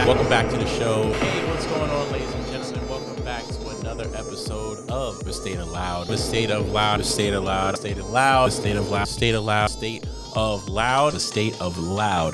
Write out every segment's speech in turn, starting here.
Welcome back to the show. Hey, what's going on, ladies and gentlemen? Welcome back to another episode of The State of Loud. The State of Loud, the State of Loud, the State of Loud, the State of Loud, State of Loud, State of Loud, the State of Loud.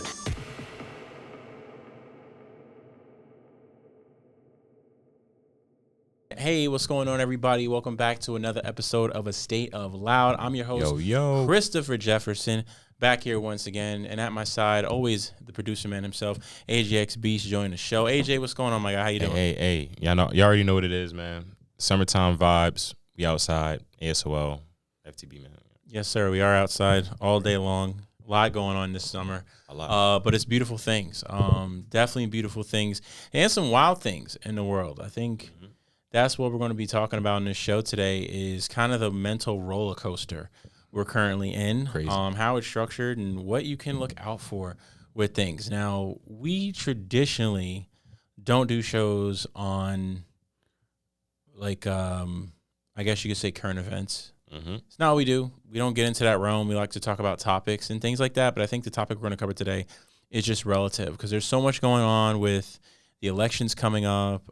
Hey, what's going on, everybody? Welcome back to another episode of A State of Loud. I'm your host, Christopher Jefferson, back here once again. And at my side, always the producer man himself, AJX Beast, joining the show. AJ, what's going on, my guy? How you doing? Hey. Y'all already know what it is, man. Summertime vibes. We outside. ASOL. FTB, man. Yes, sir. We are outside all day long. A lot going on this summer. A lot. But it's beautiful things. Definitely beautiful things. And some wild things in the world. I think that's what we're going to be talking about in this show today is kind of the mental roller coaster we're currently in. Crazy. How it's structured and what you can look out for with things. Now, we traditionally don't do shows on, like, I guess you could say current events. It's not what we do. We don't get into that realm. We like to talk about topics and things like that. But I think the topic we're going to cover today is just relative because there's so much going on with the elections coming up,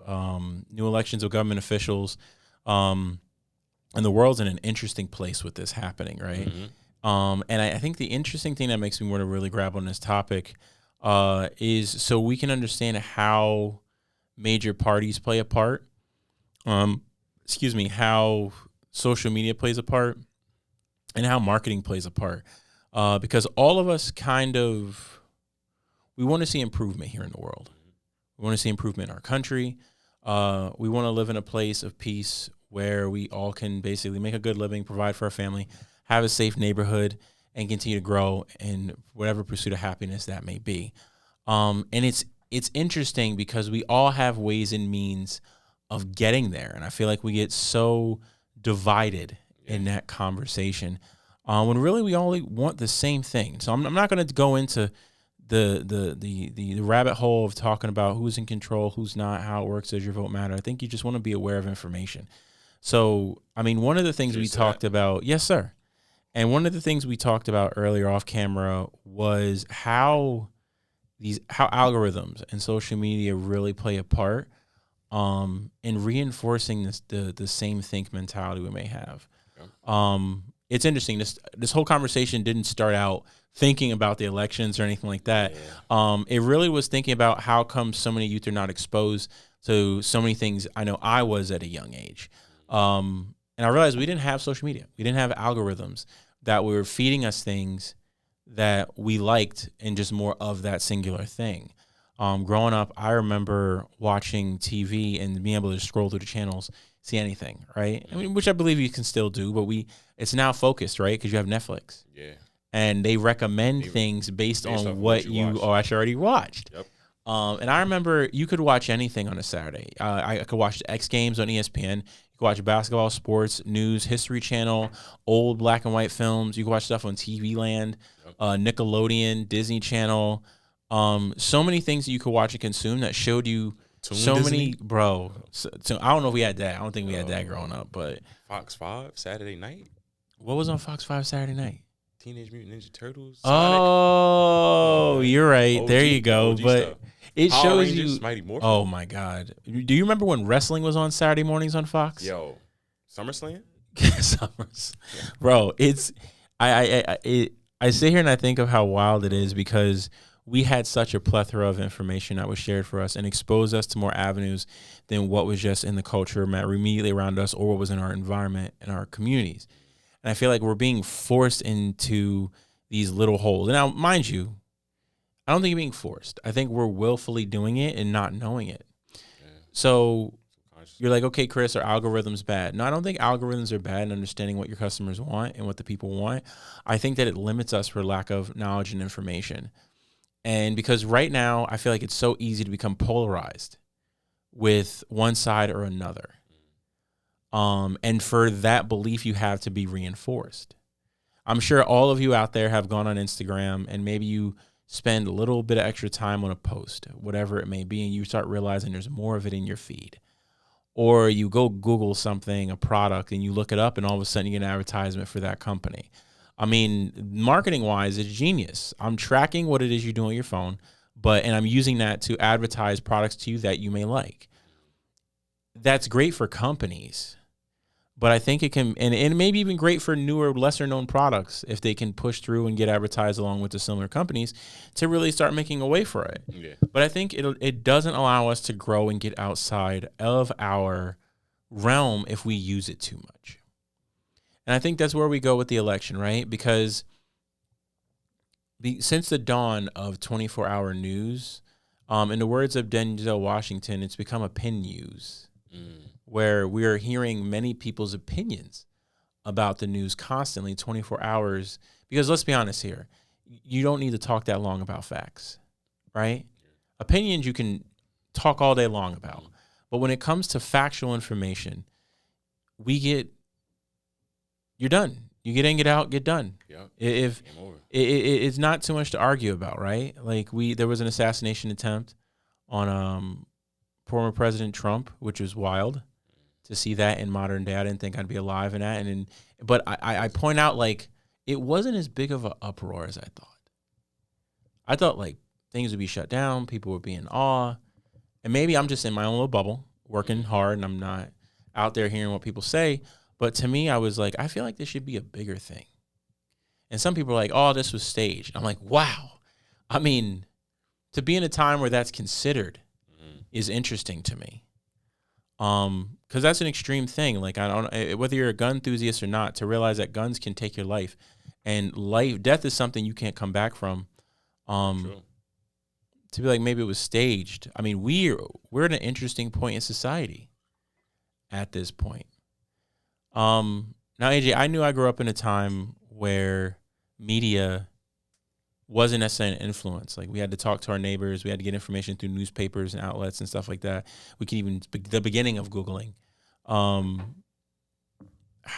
new elections of government officials, and the world's in an interesting place with this happening, right? And I think the interesting thing that makes me want to really grab on this topic is so we can understand how major parties play a part, how social media plays a part, and how marketing plays a part. Because all of us we want to see improvement here in the world. We want to see improvement in our country. We want to live in a place of peace where we all can basically make a good living, provide for our family, have a safe neighborhood, and continue to grow in whatever pursuit of happiness that may be. And it's interesting because we all have ways and means of getting there. And I feel like we get so divided in that conversation when really we all want the same thing. So I'm not going to go into the rabbit hole of talking about who's in control, who's not, how it works, does your vote matter. I think you just want to be aware of information. So, I mean, one of the things we talked about, yes, sir. And one of the things we talked about earlier off camera was how algorithms and social media really play a part in reinforcing the same think mentality we may have. It's interesting. This whole conversation didn't start out thinking about the elections or anything like that. It really was thinking about how come so many youth are not exposed to so many things I know I was at a young age. And I realized we didn't have social media. We didn't have algorithms that were feeding us things that we liked and just more of that singular thing. Growing up, I remember watching TV and being able to scroll through the channels, see anything, right? I mean, which I believe you can still do, but it's now focused, right? Because you have Netflix. Yeah. And they recommend things based on what you actually already watched. Yep. And I remember you could watch anything on a Saturday. I could watch the X Games on ESPN. You could watch basketball, sports, news, History Channel, old black and white films. You could watch stuff on TV Land, Nickelodeon, Disney Channel. So many things that you could watch and consume that showed you many, bro. So I don't know if we had that. I don't think we had that growing up, but Fox 5 Saturday night. What was on Fox 5 Saturday night? Teenage Mutant Ninja Turtles. Sonic. You're right. OG, there you go. OG but stuff. It Power shows Rangers, you. Mighty Morphin. Oh my God. Do you remember when wrestling was on Saturday mornings on Fox? Yo, SummerSlam. Bro, it's I sit here and I think of how wild it is because we had such a plethora of information that was shared for us and exposed us to more avenues than what was just in the culture immediately around us or what was in our environment and our communities. And I feel like we're being forced into these little holes. And now, mind you, I don't think you're being forced. I think we're willfully doing it and not knowing it. Yeah. So you're like, okay, Chris, are algorithms bad? No, I don't think algorithms are bad in understanding what your customers want and what the people want. I think that it limits us for lack of knowledge and information. And because right now, I feel like it's so easy to become polarized with one side or another. And for that belief, you have to be reinforced. I'm sure all of you out there have gone on Instagram and maybe you spend a little bit of extra time on a post, whatever it may be, and you start realizing there's more of it in your feed. Or you go Google something, a product, and you look it up and all of a sudden you get an advertisement for that company. I mean, marketing-wise, it's genius. I'm tracking what it is you do on your phone. and I'm using that to advertise products to you that you may like. That's great for companies, but I think it can, and maybe even great for newer, lesser known products if they can push through and get advertised along with the similar companies to really start making a way for it. Yeah. But I think it doesn't allow us to grow and get outside of our realm if we use it too much. And I think that's where we go with the election, right? Because since the dawn of 24-hour news, in the words of Denzel Washington, it's become a pin news, where we are hearing many people's opinions about the news constantly, 24 hours. Because let's be honest here, you don't need to talk that long about facts, right? Opinions you can talk all day long about. But when it comes to factual information, you're done. You get in, get out, get done. Yep. If Game over. it's not too much to argue about, right? Like there was an assassination attempt on former President Trump, which was wild to see that in modern day. I didn't think I'd be alive in that, but I point out, like, it wasn't as big of an uproar as I thought. I thought like things would be shut down, people would be in awe, and maybe I'm just in my own little bubble, working hard, and I'm not out there hearing what people say. But to me, I was like, I feel like this should be a bigger thing. And some people are like, oh, this was staged. I'm like, wow. I mean, to be in a time where that's considered is interesting to me. Because that's an extreme thing. Like, I don't, whether you're a gun enthusiast or not, to realize that guns can take your life, and death is something you can't come back from. True. To be like, maybe it was staged. I mean, we're at an interesting point in society at this point. Now, AJ, I knew I grew up in a time where media wasn't necessarily an influence. Like, we had to talk to our neighbors. We had to get information through newspapers and outlets and stuff like that. We could even, the beginning of Googling. How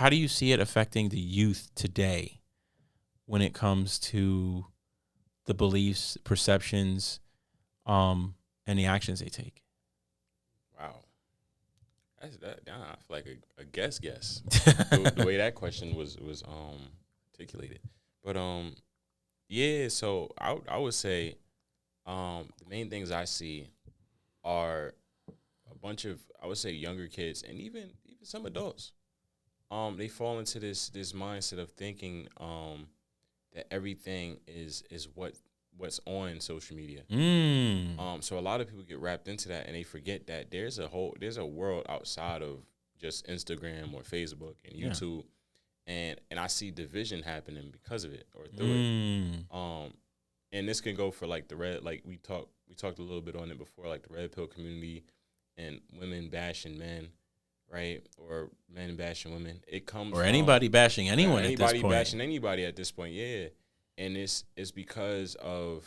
do you see it affecting the youth today when it comes to the beliefs, perceptions, and the actions they take? Wow. I feel like a guess. The way that question was articulated. But yeah, so I would say the main things I see are a bunch of, I would say, younger kids and even some adults. They fall into this mindset of thinking that everything is what's on social media. So a lot of people get wrapped into that, and they forget that there's a world outside of just Instagram or Facebook and YouTube, and I see division happening because of it or through it. And this can go for like the red, like we talked a little bit on it before, like the red pill community and women bashing men, right? Or men bashing women. It comes or anybody bashing anyone at this point. Anybody bashing anybody at this point, yeah. And it's because of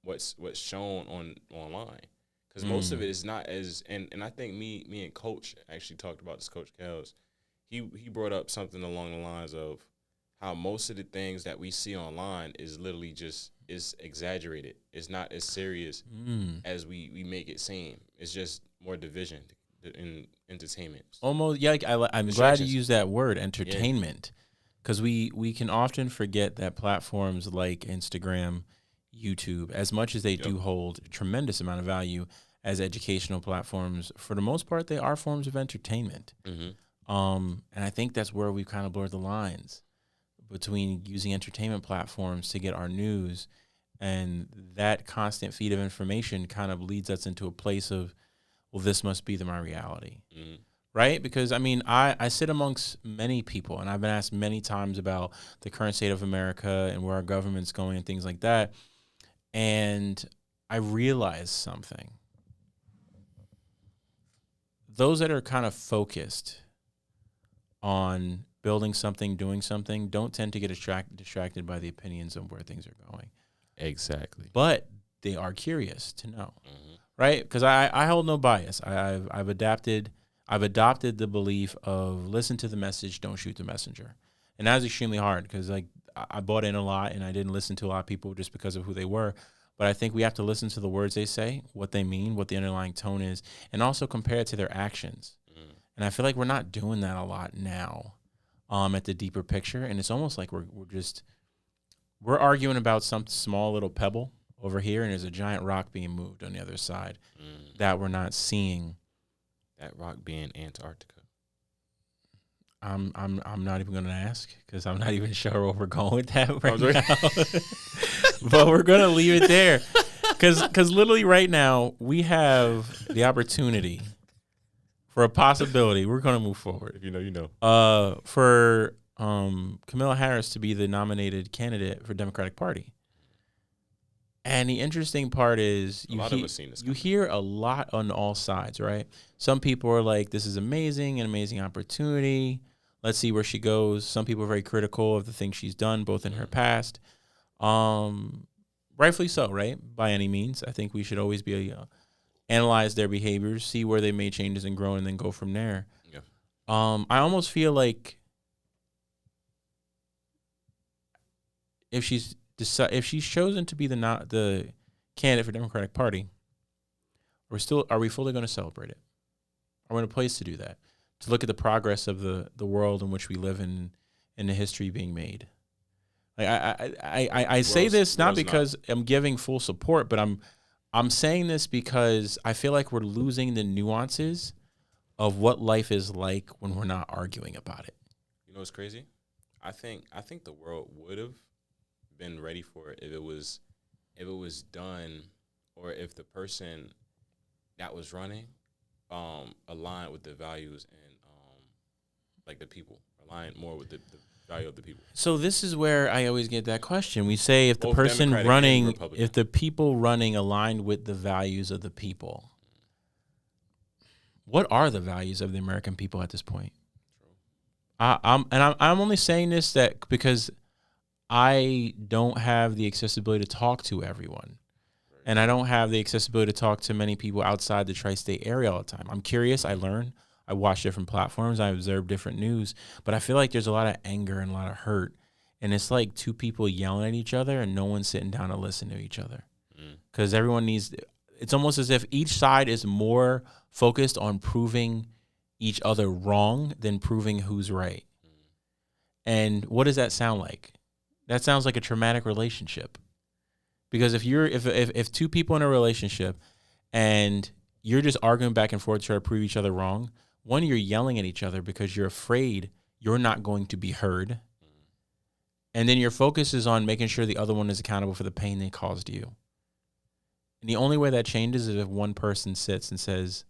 what's shown online, because most of it is not as, and I think me and Coach actually talked about this. Coach Kels, he brought up something along the lines of how most of the things that we see online is literally just is exaggerated. It's not as serious as we make it seem. It's just more division in entertainment. Almost, yeah. I'm glad you used that word, entertainment. Because we can often forget that platforms like Instagram, YouTube, as much as they do hold a tremendous amount of value as educational platforms, for the most part, they are forms of entertainment. And I think that's where we've kind of blurred the lines between using entertainment platforms to get our news, and that constant feed of information kind of leads us into a place of, well, this must be my reality. Right? Because, I mean, I sit amongst many people, and I've been asked many times about the current state of America and where our government's going and things like that. And I realized something. Those that are kind of focused on building something, doing something, don't tend to get distracted by the opinions of where things are going. Exactly. But they are curious to know. Right? Because I hold no bias. I've adopted the belief of listen to the message, don't shoot the messenger. And that was extremely hard because, like, I bought in a lot and I didn't listen to a lot of people just because of who they were. But I think we have to listen to the words they say, what they mean, what the underlying tone is, and also compare it to their actions. And I feel like we're not doing that a lot now at the deeper picture. And it's almost like we're arguing about some small little pebble over here, and there's a giant rock being moved on the other side that we're not seeing. That rock being Antarctica. I'm not even gonna ask because I'm not even sure where we're going with that right now. But we're gonna leave it there because literally right now we have the opportunity for a possibility. We're gonna move forward. If you know, you know. For Kamala Harris to be the nominated candidate for Democratic Party. And the interesting part is you hear a lot on all sides, right? Some people are like, this is amazing, an amazing opportunity. Let's see where she goes. Some people are very critical of the things she's done, both in her past. Rightfully so, right? By any means. I think we should always be analyze their behaviors, see where they made changes and grow, and then go from there. Yeah. I almost feel like if she's chosen to be the candidate for Democratic Party, are we fully going to celebrate it? Are we in a place to do that? To look at the progress of the world in which we live in and the history being made. Like I say this not because I'm giving full support, but I'm saying this because I feel like we're losing the nuances of what life is like when we're not arguing about it. You know what's crazy? I think the world would have been ready for it if it was done, or if the person that was running aligned with the values and like the people, aligned more with the value of the people. So this is where I always get that question. We say if the person running, if the people running aligned with the values of the people, what are the values of the American people at this point? I'm only saying this because I don't have the accessibility to talk to everyone. And I don't have the accessibility to talk to many people outside the tri-state area all the time. I'm curious. I learn. I watch different platforms. I observe different news. But I feel like there's a lot of anger and a lot of hurt. And it's like two people yelling at each other and no one sitting down to listen to each other. Because everyone it's almost as if each side is more focused on proving each other wrong than proving who's right. And what does that sound like? That sounds like a traumatic relationship. Because if two people in a relationship and you're just arguing back and forth to try to prove each other wrong, one, you're yelling at each other because you're afraid you're not going to be heard. And then your focus is on making sure the other one is accountable for the pain they caused you. And the only way that changes is if one person sits and says,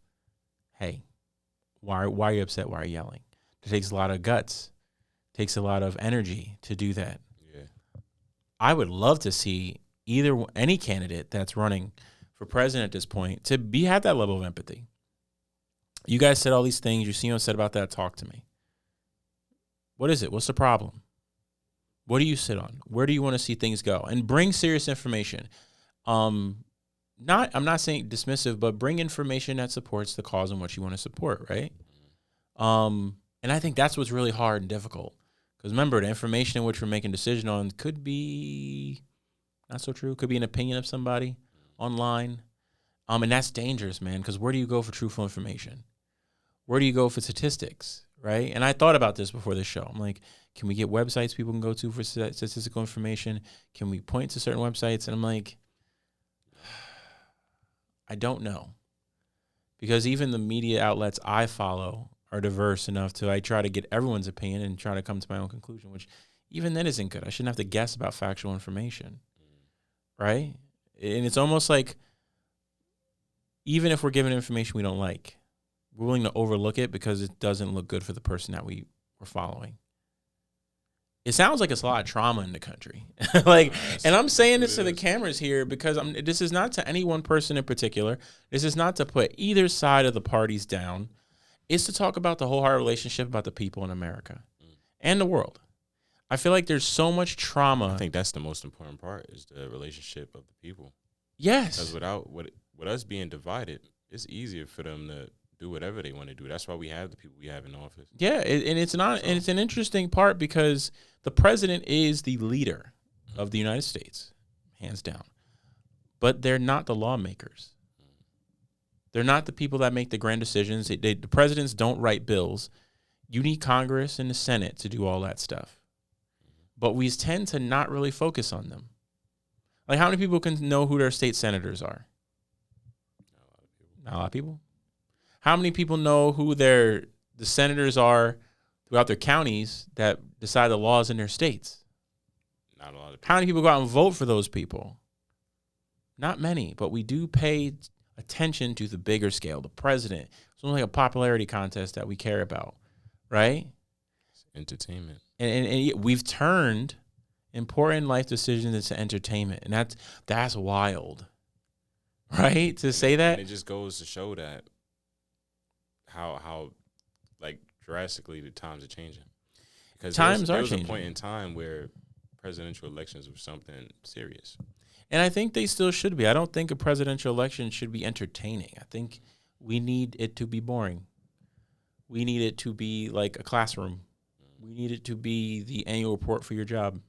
hey, why are you upset? Why are you yelling? It takes a lot of guts. It takes a lot of energy to do that. Yeah. I would love to see any candidate that's running for president at this point to have that level of empathy. You guys said all these things. You see what said about that. Talk to me. What is it? What's the problem? What do you sit on? Where do you want to see things go? And bring serious information. I'm not saying dismissive, but bring information that supports the cause and what you want to support, right? And I think that's what's really hard and difficult. Because remember, the information in which we're making a decision on could be not so true. Could be an opinion of somebody online. And that's dangerous, man, because where do you go for truthful information? Where do you go for statistics, right? And I thought about this before this show. I'm like, can we get websites people can go to for statistical information? Can we point to certain websites? And I'm like, I don't know. Because even the media outlets I follow are diverse enough to I try to get everyone's opinion and try to come to my own conclusion, which even then isn't good. I shouldn't have to guess about factual information, right? And it's almost like even if we're given information we don't like, we're willing to overlook it because it doesn't look good for the person that we're following. It sounds like it's a lot of trauma in the country. And I'm saying this to the cameras here because this is not to any one person in particular. This is not to put either side of the parties down. It's to talk about the wholehearted relationship about the people in America and the world. I feel like there's so much trauma. I think that's the most important part is the relationship of the people. Yes. Because with us being divided, it's easier for them to do whatever they want to do. That's why we have the people we have in office. Yeah, and it's not, and it's an interesting part because the president is the leader of the United States, hands down. But they're not the lawmakers. They're not the people that make the grand decisions. The presidents don't write bills. You need Congress and the Senate to do all that stuff. But we tend to not really focus on them. Like, how many people can know who their state senators are? Not a lot of people. How many people know who the senators are throughout their counties that decide the laws in their states? Not a lot of people. How many people go out and vote for those people? Not many, but we do pay attention to the bigger scale, the president. It's only like a popularity contest that we care about, right? It's entertainment. And we've turned important life decisions into entertainment, and that's wild, right? To say that. And it just goes to show that how like drastically the times are changing. Because there was a point in time where presidential elections were something serious. And I think they still should be. I don't think a presidential election should be entertaining. I think we need it to be boring. We need it to be like a classroom. We need it to be the annual report for your job.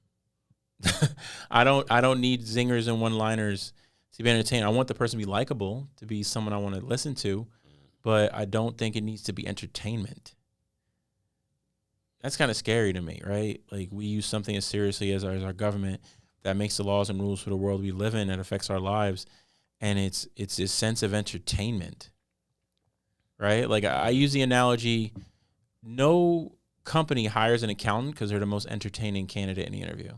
I don't need zingers and one-liners to be entertaining. I want the person to be likable, to be someone I want to listen to, but I don't think it needs to be entertainment. That's kind of scary to me, right? Like, we use something as seriously as our government that makes the laws and rules for the world we live in, that affects our lives, and it's this sense of entertainment, right? Like, I use the analogy, no company hires an accountant because they're the most entertaining candidate in the interview.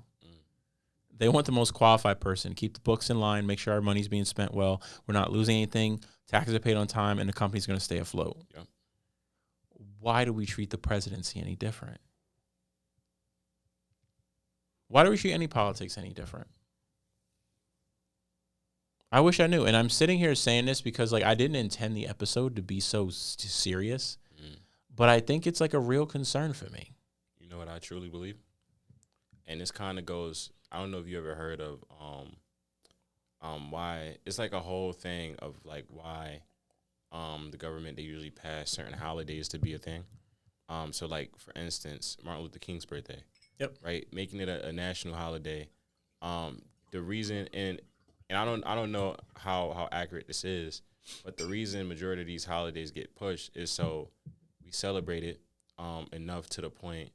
They want the most qualified person, keep the books in line, make sure our money's being spent well, we're not losing anything, taxes are paid on time, and the company's going to stay afloat. Yep. Why do we treat the presidency any different? Why do we treat any politics any different? I wish I knew. And I'm sitting here saying this because, like, I didn't intend the episode to be so serious, but I think it's like a real concern for me. You know what I truly believe? And this kind of goes, I don't know if you ever heard of why, it's like a whole thing of like why the government, they usually pass certain holidays to be a thing. So like, for instance, Martin Luther King's birthday. Yep. Right. Making it a national holiday. The reason, and I don't know how accurate this is, but the reason majority of these holidays get pushed is so we celebrate it enough to the point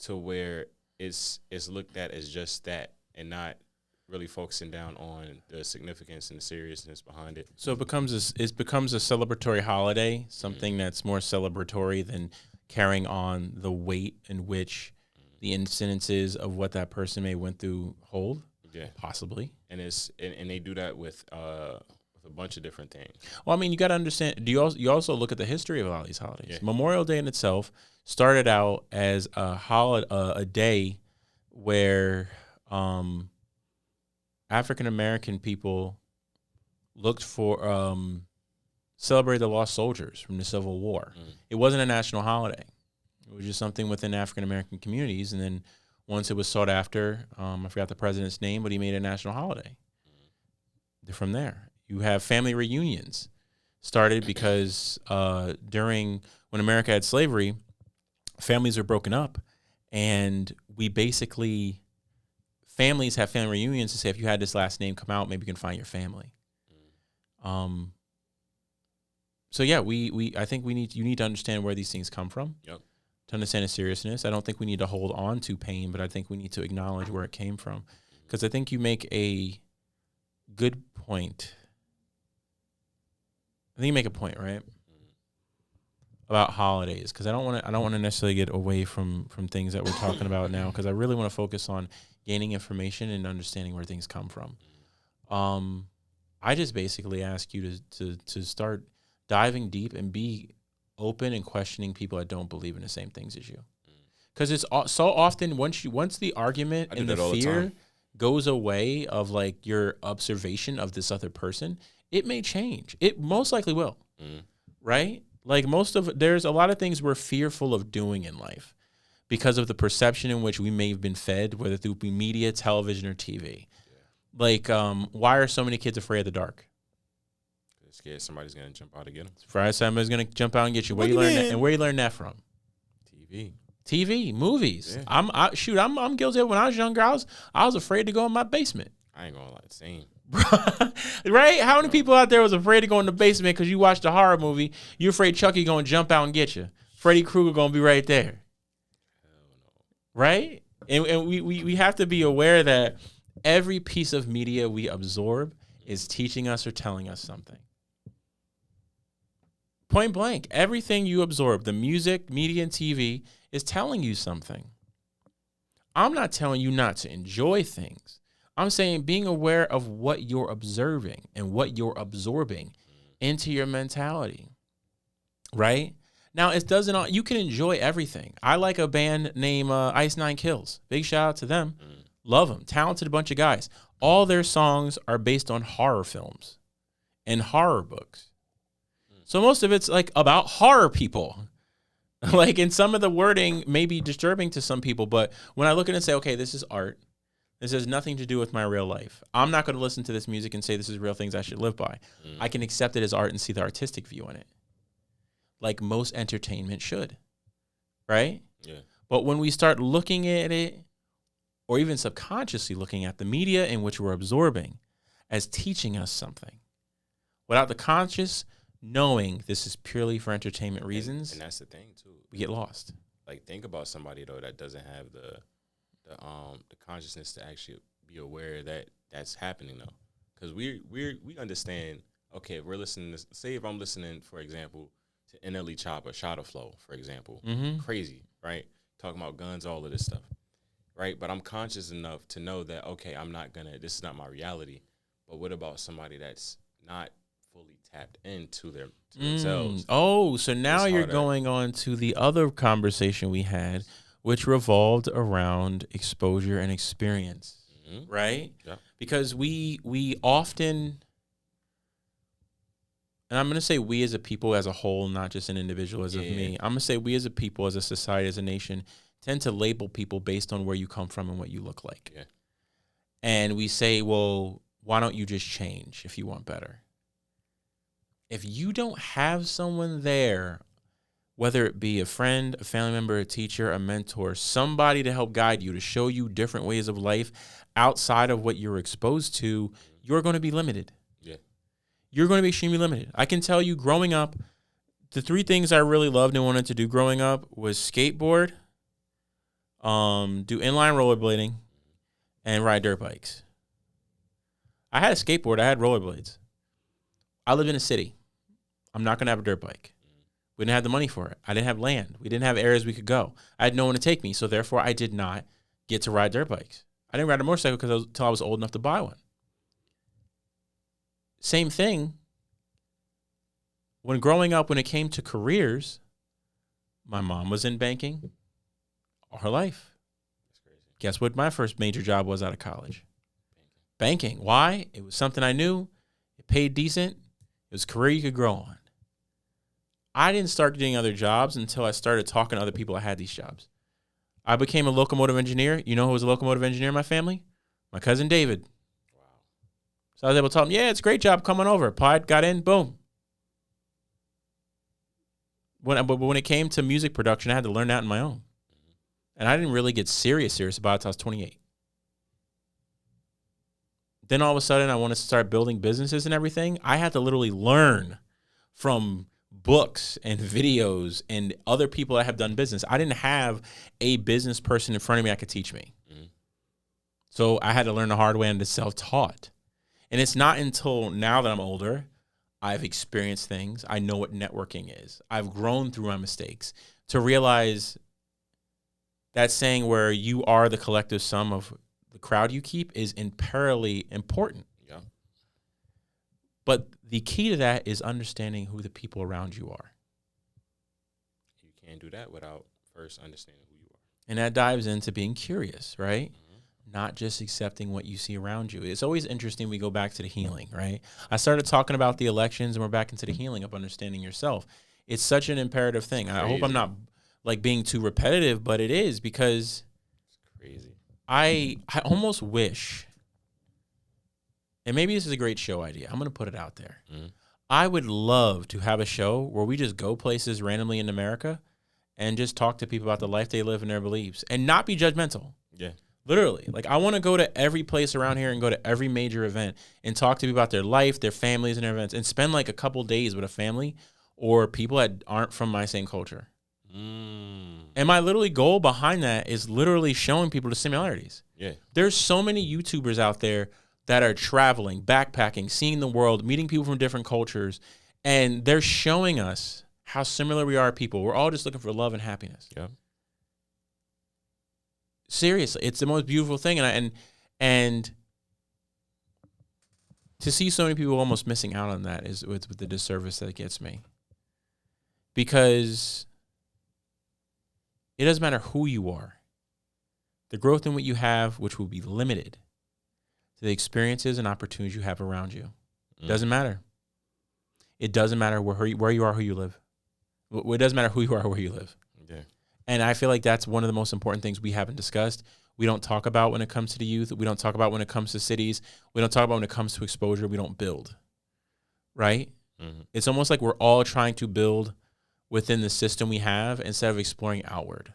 to where it's looked at as just that and not really focusing down on the significance and the seriousness behind it. So it becomes a celebratory holiday, something that's more celebratory than carrying on the weight in which the incidences of what that person may went through hold. Yeah, possibly. And and they do that with a bunch of different things. Well, I mean, you got to understand. You also look at the history of a lot of these holidays. Yeah. Memorial Day in itself started out as a day where African American people looked for celebrated the lost soldiers from the Civil War. It wasn't a national holiday. It was just something within African American communities, and then once it was sought after, I forgot the president's name, but he made it a national holiday. From there, you have family reunions started because when America had slavery, families were broken up, and families have family reunions to say, if you had this last name come out, maybe you can find your family. So yeah, I think you need to understand where these things come from. Yep. To understand the seriousness. I don't think we need to hold on to pain, but I think we need to acknowledge where it came from. Because I think you make a good point. I think you make a point, right? About holidays. Because I don't want to necessarily get away from things that we're talking about now, because I really want to focus on gaining information and understanding where things come from. I just basically ask you to start diving deep and be open and questioning people that don't believe in the same things as you, because it's so often once the argument and the fear goes away of like your observation of this other person, it may change. It most likely will, right? Like there's a lot of things we're fearful of doing in life because of the perception in which we may have been fed, whether through media, television, or TV. Like, why are so many kids afraid of the dark? Scared somebody's gonna jump out to get them. Friday, somebody's gonna jump out and get you. Where you learn that? And where you learn that from? TV, movies. Yeah. I'm guilty of when I was younger. I was afraid to go in my basement. I ain't gonna lie, same. Right? How many people out there was afraid to go in the basement because you watched a horror movie? You're afraid Chucky gonna jump out and get you. Freddy Krueger gonna be right there. Hell no. Right? And we have to be aware that every piece of media we absorb is teaching us or telling us something. Point blank, everything you absorb, the music, media, and TV, is telling you something. I'm not telling you not to enjoy things. I'm saying being aware of what you're observing and what you're absorbing into your mentality, right? Now, it doesn't. You can enjoy everything. I like a band named Ice Nine Kills. Big shout out to them. Love them. Talented bunch of guys. All their songs are based on horror films and horror books. So most of it's like about horror people. Like, and some of the wording may be disturbing to some people, but when I look at it and say, okay, this is art, this has nothing to do with my real life. I'm not going to listen to this music and say this is real things I should live by. I can accept it as art and see the artistic view in it. Like most entertainment should, right? Yeah. But when we start looking at it, or even subconsciously looking at the media in which we're absorbing as teaching us something, without the conscious knowing this is purely for entertainment reasons, and that's the thing too, we get lost. Like, think about somebody though that doesn't have the consciousness to actually be aware that that's happening though, because we understand. Okay, if we're listening to, say if I'm listening, for example, to NLE Choppa, Shot of Flow, for example, crazy, right? Talking about guns, all of this stuff, right? But I'm conscious enough to know that, okay, this is not my reality. But what about somebody that's not fully tapped into themselves? Oh, so now you're going on to the other conversation we had, which revolved around exposure and experience, right? Yeah. Because we often, and I'm going to say we as a people as a whole, not just an individual as of me. I'm going to say we as a people, as a society, as a nation, tend to label people based on where you come from and what you look like. Yeah. And we say, well, why don't you just change if you want better? If you don't have someone there, whether it be a friend, a family member, a teacher, a mentor, somebody to help guide you, to show you different ways of life outside of what you're exposed to, you're going to be limited. Yeah. You're going to be extremely limited. I can tell you, growing up, the three things I really loved and wanted to do growing up was skateboard, do inline rollerblading, and ride dirt bikes. I had a skateboard. I had rollerblades. I lived in a city. I'm not going to have a dirt bike. We didn't have the money for it. I didn't have land. We didn't have areas we could go. I had no one to take me, so therefore I did not get to ride dirt bikes. I didn't ride a motorcycle until I was old enough to buy one. Same thing. When growing up, when it came to careers, my mom was in banking all her life. That's crazy. Guess what my first major job was out of college? Banking. Why? It was something I knew. It paid decent. It was a career you could grow on. I didn't start getting other jobs until I started talking to other people that had these jobs. I became a locomotive engineer. You know who was a locomotive engineer in my family? My cousin David. Wow. So I was able to tell him, yeah, it's a great job, coming over. Applied, got in, boom. But when it came to music production, I had to learn that on my own. And I didn't really get serious about it until I was 28. Then all of a sudden, I wanted to start building businesses and everything. I had to literally learn from books and videos and other people that have done business. I didn't have a business person in front of me that could teach me. So I had to learn the hard way and to self-taught. And it's not until now that I'm older, I've experienced things. I know what networking is. I've grown through my mistakes to realize that saying where you are the collective sum of the crowd you keep is imperatively important. Yeah. But the key to that is understanding who the people around you are. You can't do that without first understanding who you are. And that dives into being curious, right? Not just accepting what you see around you. It's always interesting. We go back to the healing, right? I started talking about the elections and we're back into the healing of understanding yourself. It's such an imperative thing. I hope I'm not like being too repetitive, but it is, because it's crazy. I almost wish, and maybe this is a great show idea. I'm going to put it out there. I would love to have a show where we just go places randomly in America and just talk to people about the life they live and their beliefs and not be judgmental. Yeah. Literally. Like, I want to go to every place around here and go to every major event and talk to people about their life, their families, and their events, and spend like a couple days with a family or people that aren't from my same culture. And my literally goal behind that is literally showing people the similarities. Yeah. There's so many YouTubers out there that are traveling, backpacking, seeing the world, meeting people from different cultures, and they're showing us how similar we are people. We're all just looking for love and happiness. Yeah. Seriously, it's the most beautiful thing, and to see so many people almost missing out on that is with the disservice that gets me. Because it doesn't matter who you are. The growth in what you have, which will be limited to the experiences and opportunities you have around you. Doesn't matter. It doesn't matter where you are, who you live. It doesn't matter who you are, where you live. Yeah. And I feel like that's one of the most important things we haven't discussed. We don't talk about when it comes to the youth. We don't talk about when it comes to cities. We don't talk about when it comes to exposure. We don't build. Right? Mm-hmm. It's almost like we're all trying to build within the system we have instead of exploring outward.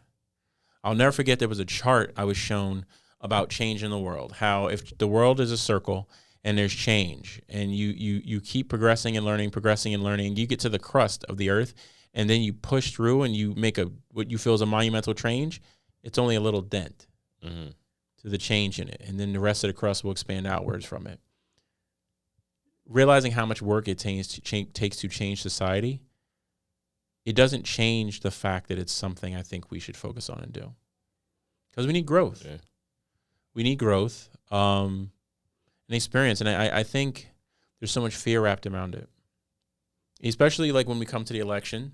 I'll never forget there was a chart I was shown about change in the world, how if the world is a circle and there's change and you keep progressing and learning, you get to the crust of the earth and then you push through and you make what you feel is a monumental change, it's only a little dent to the change in it. And then the rest of the crust will expand outwards from it. Realizing how much work it takes to change society, it doesn't change the fact that it's something I think we should focus on and do. Because we need growth. Yeah. We need growth and experience. And I think there's so much fear wrapped around it. Especially like when we come to the election,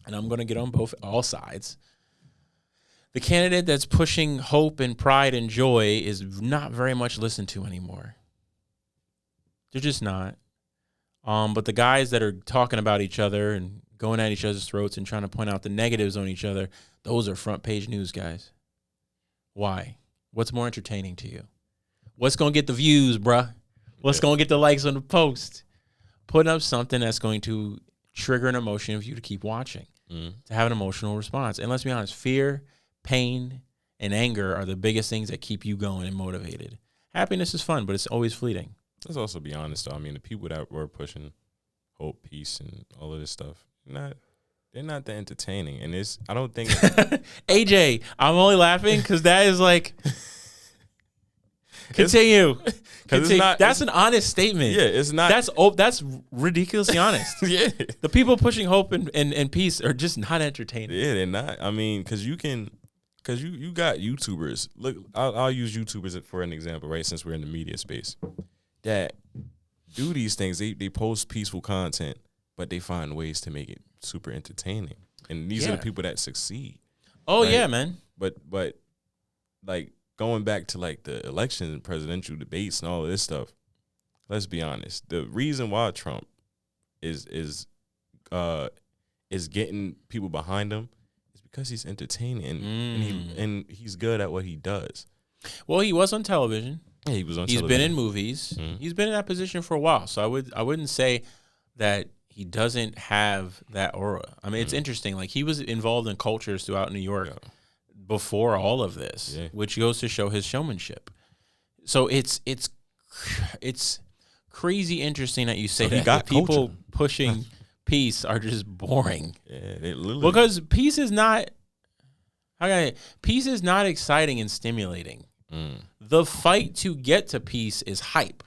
and I'm going to get on all sides. The candidate that's pushing hope and pride and joy is not very much listened to anymore. They're just not. But the guys that are talking about each other and going at each other's throats and trying to point out the negatives on each other, those are front page news guys. Why? What's more entertaining to you? What's going to get the views, bruh? What's going to get the likes on the post? Putting up something that's going to trigger an emotion for you to keep watching, to have an emotional response. And let's be honest, fear, pain, and anger are the biggest things that keep you going and motivated. Happiness is fun, but it's always fleeting. Let's also be honest, though. I mean, the people that were pushing hope, peace, and all of this stuff, they're not that entertaining. And I don't think AJ, I'm only laughing because that is like continue. That's an honest statement. Yeah, it's not. That's ridiculously honest. Yeah, the people pushing hope and peace are just not entertaining. Yeah, they're not. I mean, because you got YouTubers. Look, I'll use YouTubers for an example, right? Since we're in the media space, that do these things. They post peaceful content, but they find ways to make it super entertaining. And these are the people that succeed. Oh, right? yeah, man. But like going back to like the election and presidential debates and all of this stuff, let's be honest. The reason why Trump is getting people behind him is because he's entertaining and he's good at what he does. Well, he was on television. Yeah, he was on television. He's been in movies. Mm-hmm. He's been in that position for a while. So I wouldn't say that he doesn't have that aura. I mean, it's interesting. Like, he was involved in cultures throughout New York before all of this, which goes to show his showmanship. So it's crazy interesting that you say that people pushing peace are just boring. Yeah, they literally, because peace is not exciting and stimulating. The fight to get to peace is hype.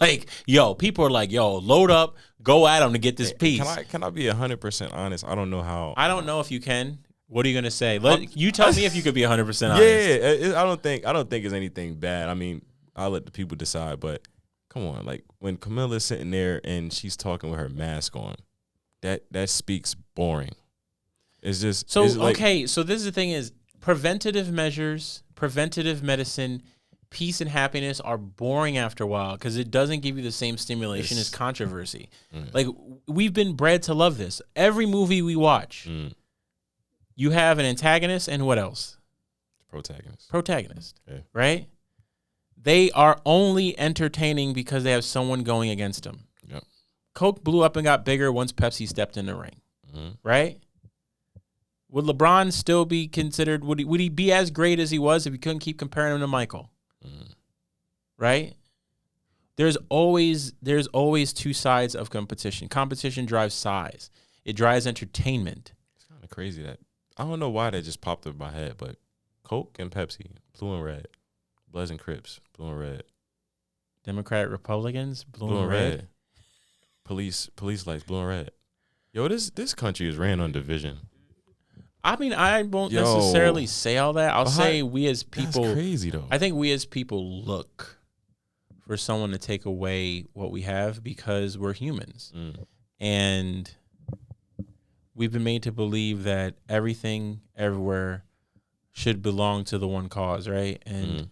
Like, people are like, load up, go at them to get this peace. Can I be 100% honest? I don't know how. I don't know if you can. What are you gonna say? You tell me if you could be 100% honest. Yeah, I don't think it's anything bad. I mean, I'll let the people decide. But come on, like when Camilla's sitting there and she's talking with her mask on, that speaks boring. It's just so okay. So this is the thing: is preventative measures, preventative medicine, peace and happiness are boring after a while because it doesn't give you the same stimulation as controversy. Like, we've been bred to love this. Every movie we watch, you have an antagonist and what else? Protagonist, right? They are only entertaining because they have someone going against them. Yep. Coke blew up and got bigger once Pepsi stepped in the ring, right? Would LeBron still be considered? Would he be as great as he was if you couldn't keep comparing him to Michael? Right? There's always two sides of competition. Competition drives size. It drives entertainment. It's kind of crazy that I don't know why that just popped up in my head, but Coke and Pepsi, blue and red. Bloods and Crips, blue and red. Democratic Republicans, blue and red. Police lights, blue and red. Yo, this country is ran on division. I mean, I won't necessarily say all that. I'll say we as people. That's crazy though. I think we as people look for someone to take away what we have because we're humans, and we've been made to believe that everything, everywhere, should belong to the one cause, right? And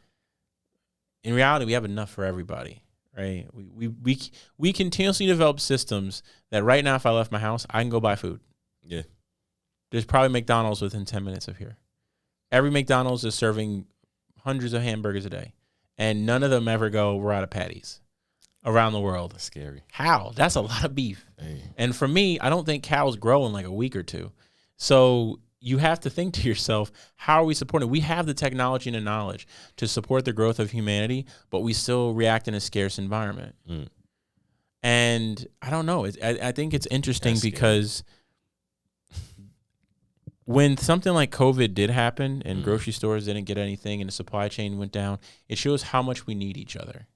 in reality, we have enough for everybody, right? We continuously develop systems that right now, if I left my house, I can go buy food. Yeah. There's probably McDonald's within 10 minutes of here. Every McDonald's is serving hundreds of hamburgers a day, and none of them ever go, we're out of patties around the world. That's scary. How? That's a lot of beef. Hey. And for me, I don't think cows grow in like a week or two. So you have to think to yourself, how are we supporting? We have the technology and the knowledge to support the growth of humanity, but we still react in a scarce environment. And I don't know. I think it's interesting because when something like COVID did happen and grocery stores didn't get anything and the supply chain went down, it shows how much we need each other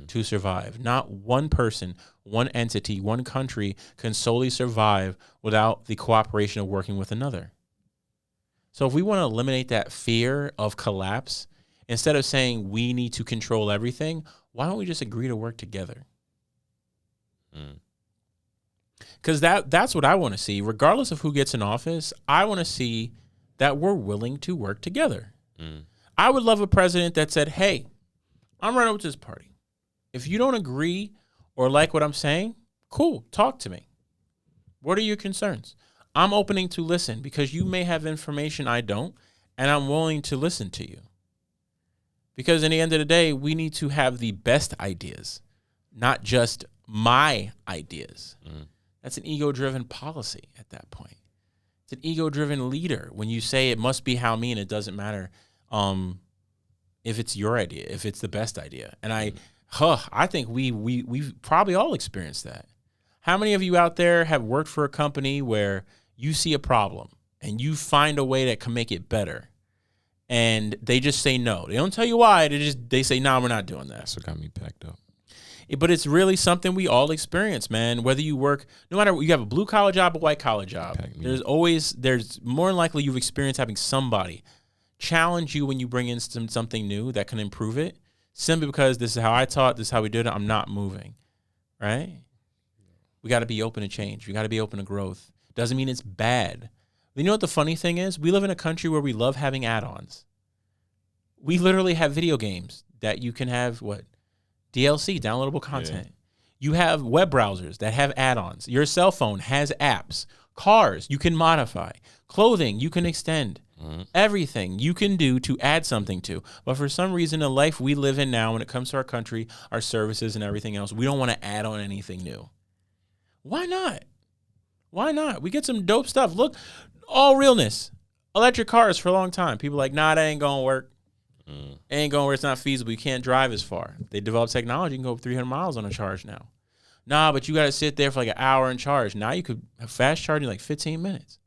to survive. Not one person, one entity, one country can solely survive without the cooperation of working with another. So if we want to eliminate that fear of collapse, instead of saying we need to control everything, why don't we just agree to work together? Because that's what I want to see. Regardless of who gets in office, I want to see that we're willing to work together. I would love a president that said, hey, I'm running with this party. If you don't agree or like what I'm saying, cool, talk to me. What are your concerns? I'm opening to listen because you may have information I don't, and I'm willing to listen to you. Because in the end of the day, we need to have the best ideas, not just my ideas. That's an ego-driven policy at that point. It's an ego-driven leader when you say it must be how me and it doesn't matter if it's your idea, if it's the best idea. And I think we've probably all experienced that. How many of you out there have worked for a company where you see a problem and you find a way that can make it better and they just say no? They don't tell you why. They say, no, we're not doing that. That's what got me packed up. But it's really something we all experience, man. Whether you work, no matter you have a blue collar job, a white collar job, there's more than likely you've experienced having somebody challenge you when you bring in something new that can improve it, simply because this is how I taught, this is how we did it. I'm not moving, right? We got to be open to change. We got to be open to growth. Doesn't mean it's bad. You know what the funny thing is? We live in a country where we love having add-ons. We literally have video games that you can have DLC, downloadable content. You have web browsers that have add-ons. Your cell phone has apps. Cars you can modify. Clothing you can extend. Everything you can do to add something to. But for some reason, the life we live in now, when it comes to our country, our services and everything else, we don't want to add on anything new. Why not? Why not? We get some dope stuff. Look, all realness. Electric cars for a long time. People are like, nah, that ain't going to work. It ain't going where it's not feasible. You can't drive as far. They develop technology. You can go 300 miles on a charge now. Nah, but you got to sit there for like an hour and charge. Now you could have fast charging like 15 minutes.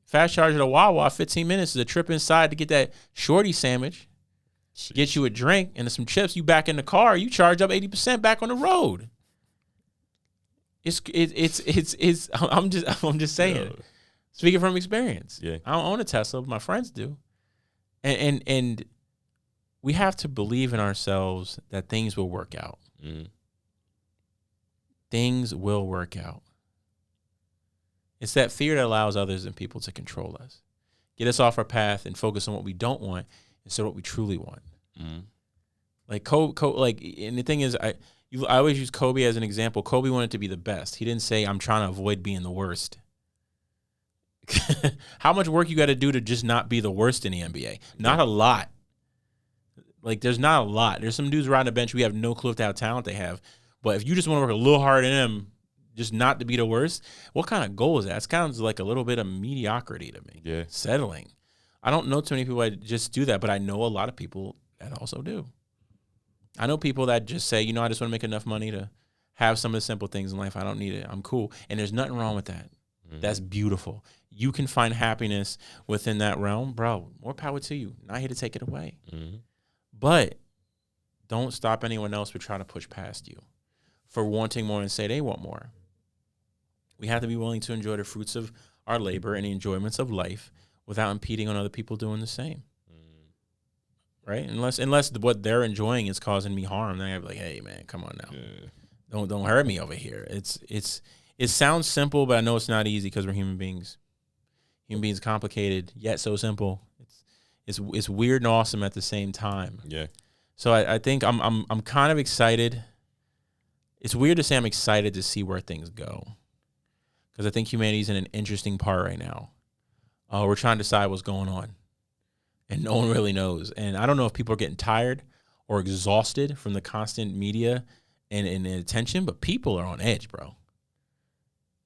Fast charge at a Wawa, 15 minutes is a trip inside to get that shorty sandwich. Jeez. Get you a drink and some chips. You back in the car. You charge up 80% back on the road. It's. I'm just saying. Yo. Speaking from experience. Yeah. I don't own a Tesla, but my friends do. And we have to believe in ourselves that things will work out. Things will work out. It's that fear that allows others and people to control us, get us off our path, and focus on what we don't want instead of what we truly want. Like and the thing is, I always use Kobe as an example. Kobe wanted to be the best. He didn't say, I'm trying to avoid being the worst. How much work you got to do to just not be the worst in the NBA? Not a lot. Like, there's not a lot. There's some dudes riding the bench we have no clue of how talent they have. But if you just want to work a little harder than them, just not to be the worst, what kind of goal is that? It's kind of like a little bit of mediocrity to me. Yeah. Settling. I don't know too many people that just do that, but I know a lot of people that also do. I know people that just say, I just want to make enough money to have some of the simple things in life. I don't need it. I'm cool. And there's nothing wrong with that. That's beautiful. you can find happiness within that realm, bro, more power to you. Not here to take it away. Mm-hmm. But don't stop anyone else from trying to push past you for wanting more and say they want more. We have to be willing to enjoy the fruits of our labor and the enjoyments of life without impeding on other people doing the same. Right? Unless what they're enjoying is causing me harm, then I'd be like, hey man, come on now. Yeah. Don't hurt me over here. It sounds simple, but I know it's not easy because we're human beings. Human beings complicated, yet so simple. It's weird and awesome at the same time. Yeah. So I think I'm kind of excited. It's weird to say I'm excited to see where things go, because I think humanity's in an interesting part right now. We're trying to decide what's going on, and no one really knows. And I don't know if people are getting tired or exhausted from the constant media and attention, but people are on edge, bro.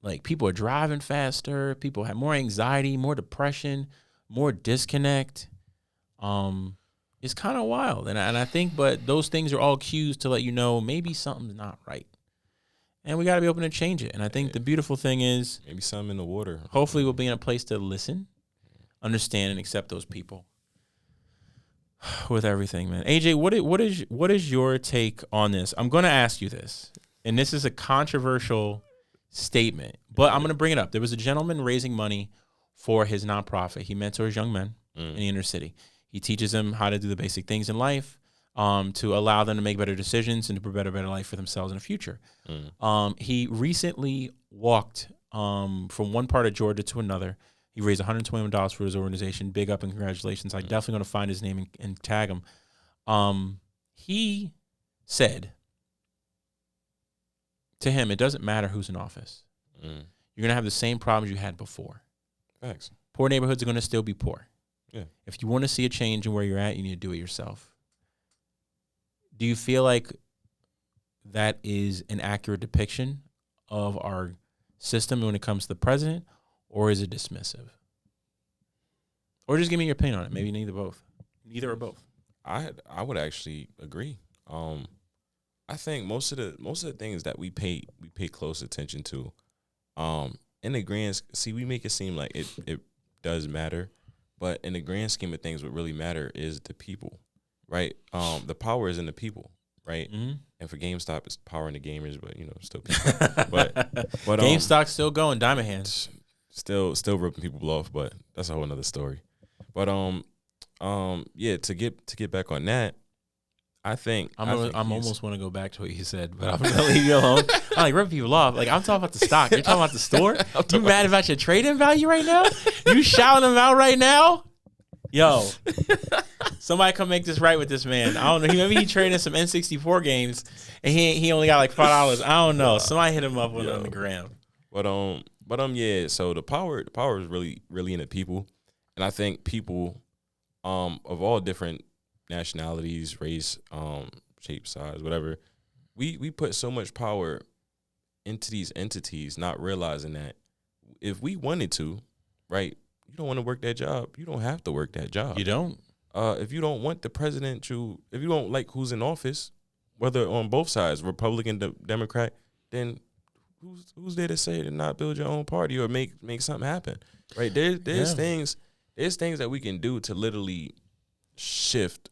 Like, people are driving faster. People have more anxiety, more depression, more disconnect. It's kind of wild. And I think, but those things are all cues to let you know maybe something's not right. And we got to be open to change it. And I think the beautiful thing is, maybe something in the water. Hopefully we'll be in a place to listen, understand, and accept those people with everything, man. AJ, what is your take on this? I'm going to ask you this, and this is a controversial statement, but I'm going to bring it up. There was a gentleman raising money for his nonprofit. He mentors young men in the inner city. He teaches them how to do the basic things in life, to allow them to make better decisions and to prepare a better life for themselves in the future. He recently walked from one part of Georgia to another. He raised $121 for his organization. Big up and congratulations. I'm definitely going to find his name and tag him. He said to him, it doesn't matter who's in office. You're going to have the same problems you had before. Thanks. Poor neighborhoods are going to still be poor. Yeah. If you want to see a change in where you're at, you need to do it yourself. Do you feel like that is an accurate depiction of our system when it comes to the president, or is it dismissive? Or just give me your opinion on it. Maybe neither or both. I would actually agree. I think most of the things that we pay close attention to, in the grand, we make it seem like it does matter, but in the grand scheme of things, what really matter is the people, right? The power is in the people, right? Mm-hmm. And for GameStop, it's power in the gamers, but still people. but GameStop's still going, diamond hands. Still ripping people off, but that's a whole another story. But yeah, to get back on that, I think I'm almost want to go back to what you said, but I'm gonna leave you alone. I'm like, ripping people off. Like, I'm talking about the stock. You're talking about the store. You mad about your trading value right now? You shouting them out right now? Yo, somebody come make this right with this man. I don't know. Maybe he trading some N64 games and he only got like $5. I don't know. Somebody hit him up on the gram. But yeah. So the power is really in the people, and I think people, of all different nationalities, race, shape, size, whatever, we put so much power into these entities, not realizing that if we wanted to, right? You don't want to work that job. You don't have to work that job. You don't. If you don't want the president if you don't like who's in office, whether on both sides, Republican, Democrat, then who's there to say to not build your own party or make something happen, right? There's things that we can do to literally shift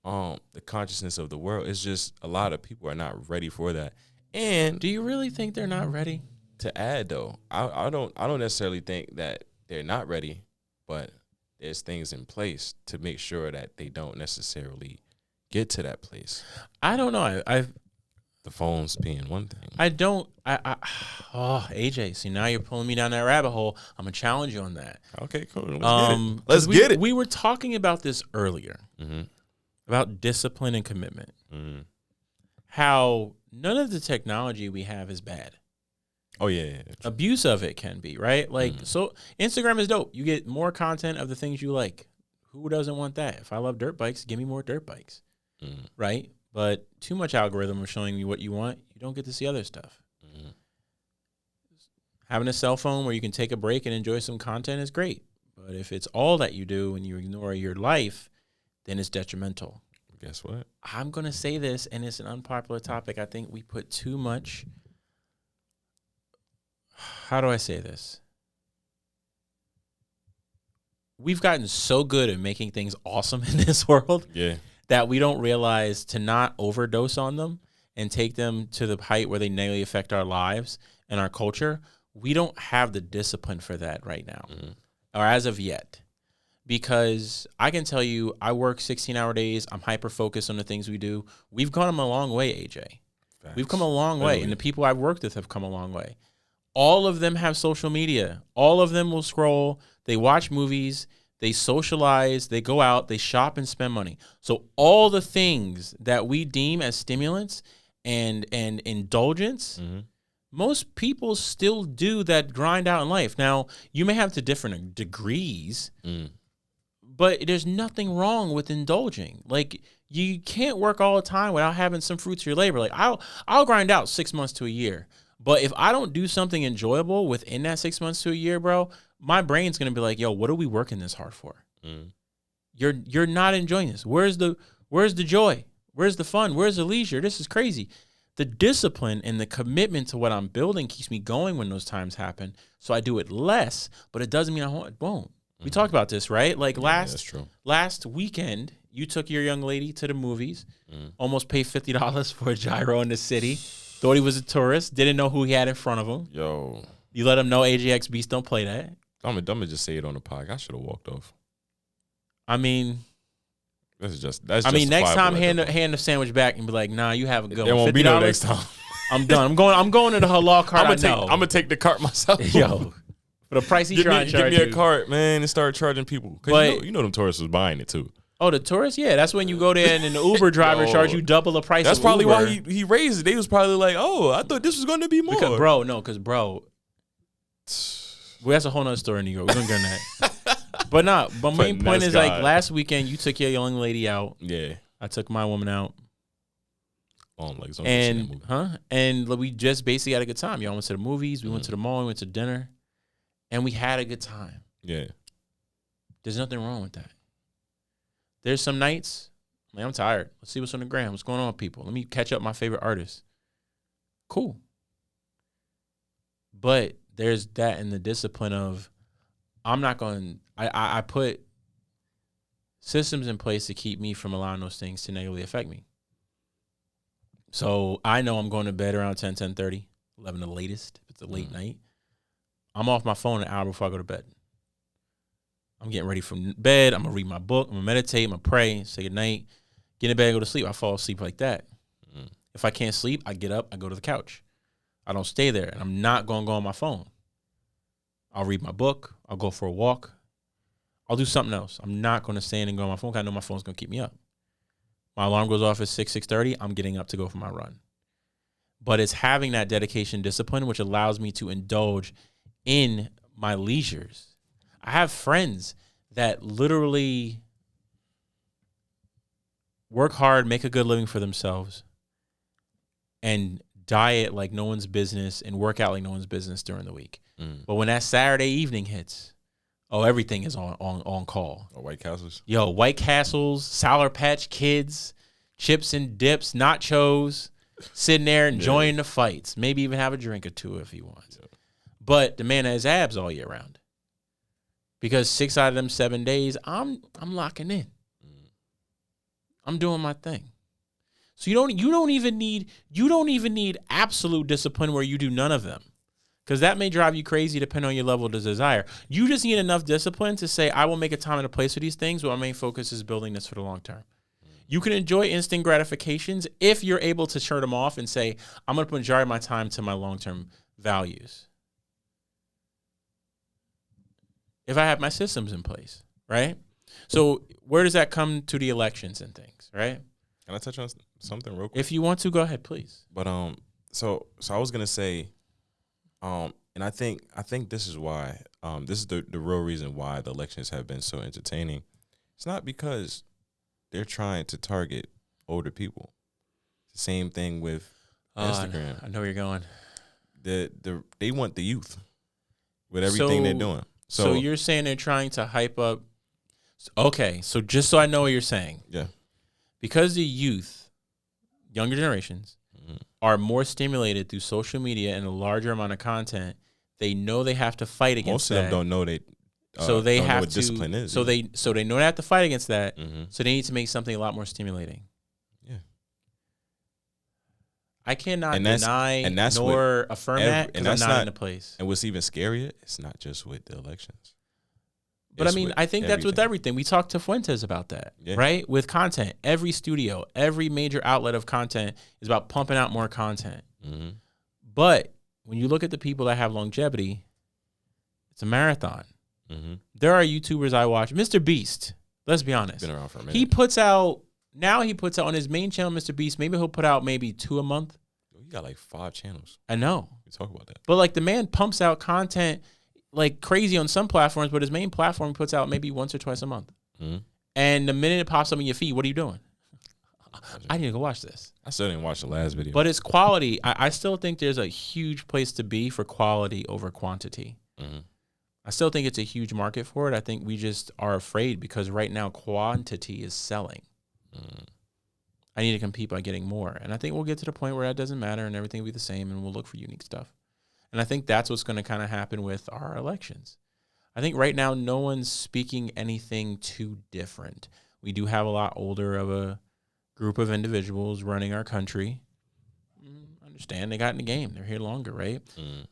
the consciousness of the world. It's just a lot of people are not ready for that. And do you really think they're not ready? To add though, I don't necessarily think that they're not ready, but there's things in place to make sure that they don't necessarily get to that place. I don't know. The phones being one thing. AJ, see, now you're pulling me down that rabbit hole. I'm gonna challenge you on that. Okay, cool. Let's get it. We were talking about this earlier, about discipline and commitment. How none of the technology we have is bad. Oh yeah. Abuse of it can be, right? Like, so Instagram is dope. You get more content of the things you like. Who doesn't want that? If I love dirt bikes, give me more dirt bikes, right? But too much algorithm of showing you what you want, you don't get to see other stuff. Having a cell phone where you can take a break and enjoy some content is great. But if it's all that you do and you ignore your life, then it's detrimental. Guess what? I'm going to say this, and it's an unpopular topic. I think we put too much. How do I say this? we've gotten so good at making things awesome in this world that we don't realize to not overdose on them and take them to the height where they negatively affect our lives and our culture. We don't have the discipline for that right now, or as of yet. Because I can tell you, I work 16-hour days. I'm hyper-focused on the things we do. We've gone a long way, AJ. Facts. We've come a long way, and the people I've worked with have come a long way. All of them have social media. All of them will scroll. They watch movies. They socialize. They go out. They shop and spend money. So all the things that we deem as stimulants and indulgence, most people still do that grind out in life. Now, you may have to different degrees, but there's nothing wrong with indulging. Like, you can't work all the time without having some fruits of your labor. Like, I'll grind out 6 months to a year. But if I don't do something enjoyable within that 6 months to a year, bro, my brain's going to be like, yo, what are we working this hard for? You're not enjoying this. Where's the joy? Where's the fun? Where's the leisure? This is crazy. The discipline and the commitment to what I'm building keeps me going when those times happen. So I do it less, but it doesn't mean I won't. We talked about this, right? Like last weekend, you took your young lady to the movies, almost paid $50 for a gyro in the city, thought he was a tourist, didn't know who he had in front of him. Yo. You let him know AJX Beast don't play that. I'm gonna just say it on the podcast. I should have walked off. I mean, that's next time hand the sandwich back and be like, nah, you have a good one. There won't be no next time. I'm done. I'm going to the halal cart. I'm gonna take the cart myself. Yo. For the price he's trying to charge you. Give me a cart, man, and start charging people. Because you know them tourists was buying it too. Oh, the tourists? Yeah, that's when you go there and the Uber driver charge you double the price. That's of probably Uber. why he raised it. They was probably like, oh, I thought this was going to be more. Because, bro, that's a whole nother story in New York. We don't get on that. But main point is, like, last weekend you took your young lady out. Yeah. I took my woman out. And we just basically had a good time. Y'all went to the movies. We went to the mall. We went to dinner. And we had a good time. Yeah. There's nothing wrong with that. There's some nights, man, I'm tired. Let's see what's on the gram. What's going on with people? Let me catch up my favorite artists. Cool. But there's that in the discipline of I put systems in place to keep me from allowing those things to negatively affect me. So I know I'm going to bed around 10:30, 11 the latest. If it's a late night. I'm off my phone an hour before I go to bed. I'm getting ready for bed. I'm going to read my book. I'm going to meditate. I'm going to pray, say goodnight, get in bed, go to sleep. I fall asleep like that. If I can't sleep, I get up, I go to the couch. I don't stay there, and I'm not going to go on my phone. I'll read my book. I'll go for a walk. I'll do something else. I'm not going to stand and go on my phone because I know my phone's going to keep me up. My alarm goes off at 6:30. I'm getting up to go for my run. But it's having that dedication discipline, which allows me to indulge in my leisures. I have friends that literally work hard, make a good living for themselves, and diet like no one's business and work out like no one's business during the week. But when that Saturday evening hits, everything is on call. White Castles? Yo, White Castles, Sour Patch Kids, chips and dips, nachos, sitting there enjoying the fights. Maybe even have a drink or two if he wants. Yeah. But the man has abs all year round. Because 6 out of them 7 days, I'm locking in. I'm doing my thing. So you don't even need absolute discipline where you do none of them. Because that may drive you crazy depending on your level of desire. You just need enough discipline to say, I will make a time and a place for these things, but my main focus is building this for the long term. You can enjoy instant gratifications if you're able to turn them off and say, I'm going to put majority of my time to my long-term values. If I have my systems in place, right? So where does that come to the elections and things, right? Can I touch on something real quick? If you want to, go ahead, please. But so I was gonna say, and I think this is why this is the real reason why the elections have been so entertaining. It's not because they're trying to target older people. It's the same thing with Instagram. I know where you're going. They want the youth with everything they're doing. So you're saying they're trying to hype up. Okay, so just so I know what you're saying. Yeah. Because the youth, younger generations, are more stimulated through social media and a larger amount of content, they know they have to fight against that. Most of them don't know So they don't know have what to. discipline is. So they know they have to fight against that. Mm-hmm. So they need to make something a lot more stimulating. Yeah. I cannot deny nor affirm that because I'm not in the place. And what's even scarier, it's not just with the elections. But I mean, I think that's with everything. We talked to Fuentes about that, right? With content, every studio, every major outlet of content is about pumping out more content. Mm-hmm. But when you look at the people that have longevity, it's a marathon. Mm-hmm. There are YouTubers I watch. Mr. Beast, let's be honest. Been around for a minute. He puts out on his main channel, Mr. Beast, maybe he'll put out maybe 2 a month. You got like 5 channels. I know. We talk about that. But like the man pumps out content like crazy on some platforms, but his main platform puts out maybe once or twice a month. Mm-hmm. And the minute it pops up in your feed, what are you doing? I need to go watch this. I still didn't watch the last video. But it's quality. I still think there's a huge place to be for quality over quantity. Mm-hmm. I still think it's a huge market for it. I think we just are afraid because right now quantity is selling. Mm-hmm. I need to compete by getting more. And I think we'll get to the point where that doesn't matter and everything will be the same and we'll look for unique stuff. And I think that's what's going to kind of happen with our elections. I think right now no one's speaking anything too different. We do have a lot older of a group of individuals running our country. Understand they got in the game. They're here longer, right? Mm.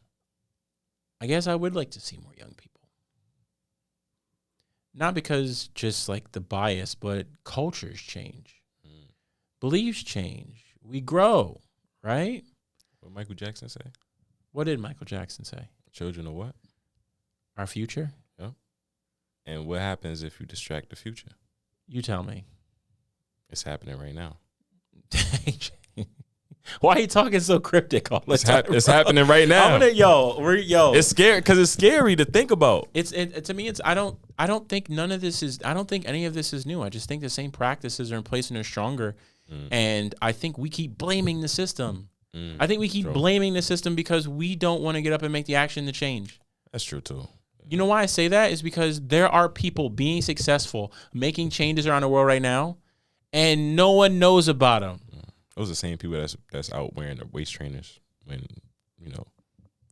I guess I would like to see more young people. Not because just like the bias, but cultures change. Beliefs change. We grow, right? What Michael Jackson say? What did Michael Jackson say? Children of what? Our future? Yeah. And what happens if you distract the future? You tell me. It's happening right now. Why are you talking so cryptic all the time? It's happening right now. It's scary because it's scary to think about. To me, I don't think any of this is new. I just think the same practices are in place and they're stronger. And I think we keep blaming the system. I think we keep blaming the system because we don't want to get up and make the action to change. That's true too. You know why I say that is because there are people being successful, making changes around the world right now, and no one knows about them. Those are the same people that's out wearing the waist trainers when,